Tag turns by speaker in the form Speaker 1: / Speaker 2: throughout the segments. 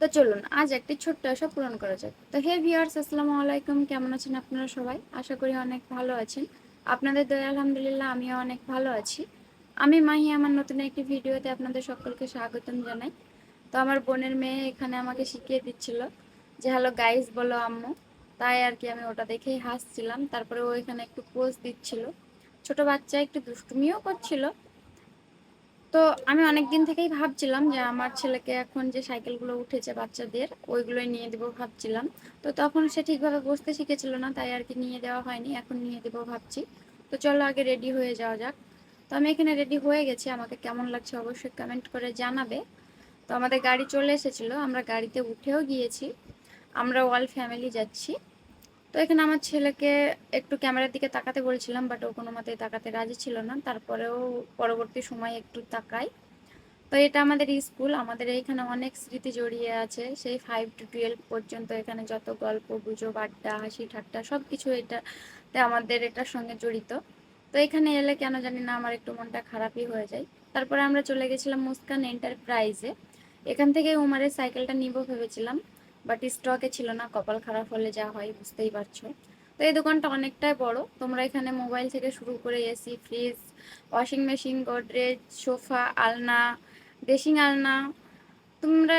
Speaker 1: তো চলুন আজ একটি ছোট্ট আশা পূরণ করা যাক। তো হে ভিউয়ার্স, আসসালামু আলাইকুম। কেমন আছেন আপনারা সবাই? আশা করি অনেক ভালো আছেন। আপনাদের দয়ায় আলহামদুলিল্লাহ আমিও অনেক ভালো আছি। আমি মাহি, আমার নতুন একটি ভিডিওতে আপনাদের সকলকে স্বাগতম জানাই। তো আমার বোনের মেয়ে এখানে আমাকে শিখিয়ে দিচ্ছিল যে হ্যালো গাইস বলো আম্মু। তাই আর কি আমি ওটা দেখেই হাসছিলাম। তারপরে ও এখানে একটু পোজ দিচ্ছিল। ছোট বাচ্চা একটু দুষ্টুমিও করছিল। তো আমি অনেকদিন থেকেই ভাবছিলাম যে আমার ছেলেকে এখন যে সাইকেলগুলো উঠেছে বাচ্চাদের ওইগুলোই নিয়ে দেবো ভাবছিলাম। তো তখন সে ঠিকভাবে বসতে শিখেছিল না, তাই আর কি নিয়ে দেওয়া হয়নি। এখন নিয়ে দেবো ভাবছি। তো চলো আগে রেডি হয়ে যাওয়া যাক। তো আমি এখানে রেডি হয়ে গেছি, আমাকে কেমন লাগছে অবশ্যই কমেন্ট করে জানাবে। তো আমাদের গাড়ি চলে এসেছিলো, আমরা গাড়িতে উঠেও গিয়েছি। আমরা অল ফ্যামিলি যাচ্ছি। তো এখানে আমার ছেলেকে একটু ক্যামেরার দিকে তাকাতে বলছিলাম, বাট ও কোনো মতেই তাকাতে রাজি ছিল না। তারপরেও পরবর্তী সময় একটু তাকাই। তো এটা আমাদের স্কুল, আমাদের এইখানে অনেক স্মৃতি জড়িয়ে আছে। সেই 5 to 12 পর্যন্ত এখানে যত গল্প গুজব আড্ডা হাসি ঠাট্টা সব কিছু এটাতে আমাদের এটার সঙ্গে জড়িত। তো এখানে এলে কেন জানি না আমার একটু মনটা খারাপই হয়ে যায়। তারপরে আমরা চলে গেছিলাম মুস্কান এন্টারপ্রাইজে। এখান থেকে উমারের সাইকেলটা নিবো ভেবেছিলাম, বাট স্টকে ছিল না। কপাল খারাপ হলে যা হয় বুঝতেই পারছো। তো এই দোকানটা অনেকটাই বড়। তোমরা এখানে মোবাইল থেকে শুরু করে AC, fridge, washing machine, Godrej, sofa, আলনা, ড্রেসিং আলনা, তোমরা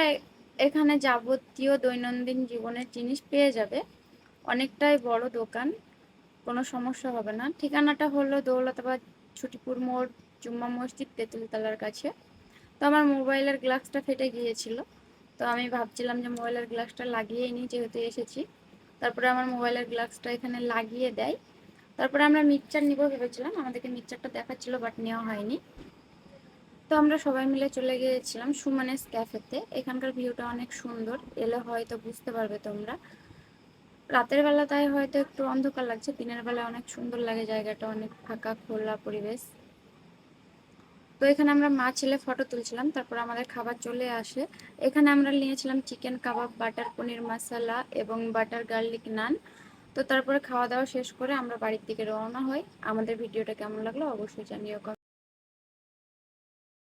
Speaker 1: এখানে যাবতীয় দৈনন্দিন জীবনের জিনিস পেয়ে যাবে। অনেকটাই বড় দোকান, কোনো সমস্যা হবে না। ঠিকানাটা হলো দৌলতাবাদ ছুটিপুর মোড়, জুম্মা মসজিদ, তেঁতুলতলার কাছে। তো আমার মোবাইলের গ্লাসটা ফেটে গিয়েছিল। তো আমি ভাবছিলাম যে মোবাইলের গ্লাসটা লাগিয়েই নিই যেহেতু এসেছি। তারপরে আমার মোবাইলের গ্লাসটা এখানে লাগিয়ে দেয়। তারপরে আমরা মিক্সচার নিব ভেবেছিলাম, আমাদেরকে মিক্সচারটা দেখাচ্ছিল বাট নেওয়া হয়নি। তো আমরা সবাই মিলে চলে গিয়েছিলাম সুমানেস ক্যাফেতে। এখানকার ভিউটা অনেক সুন্দর, এলে হয়তো বুঝতে পারবে তোমরা। রাতের বেলা তাই হয়তো একটু অন্ধকার লাগছে, দিনের বেলা অনেক সুন্দর লাগে জায়গাটা, অনেক ফাঁকা খোলা পরিবেশ। তো এখানে আমরা মা ছেলে ফটো তুলছিলাম, তারপর আমাদের খাবার চলে আসে। এখানে আমরা নিয়েছিলাম চিকেন কাবাব, বাটার পনির মশলা এবং বাটার গার্লিক নান। তো তারপরে খাওয়া দাওয়া শেষ করে আমরা বাড়ির দিকে রওনা হই। আমাদের ভিডিওটা কেমন লাগলো অবশ্যই জানিও।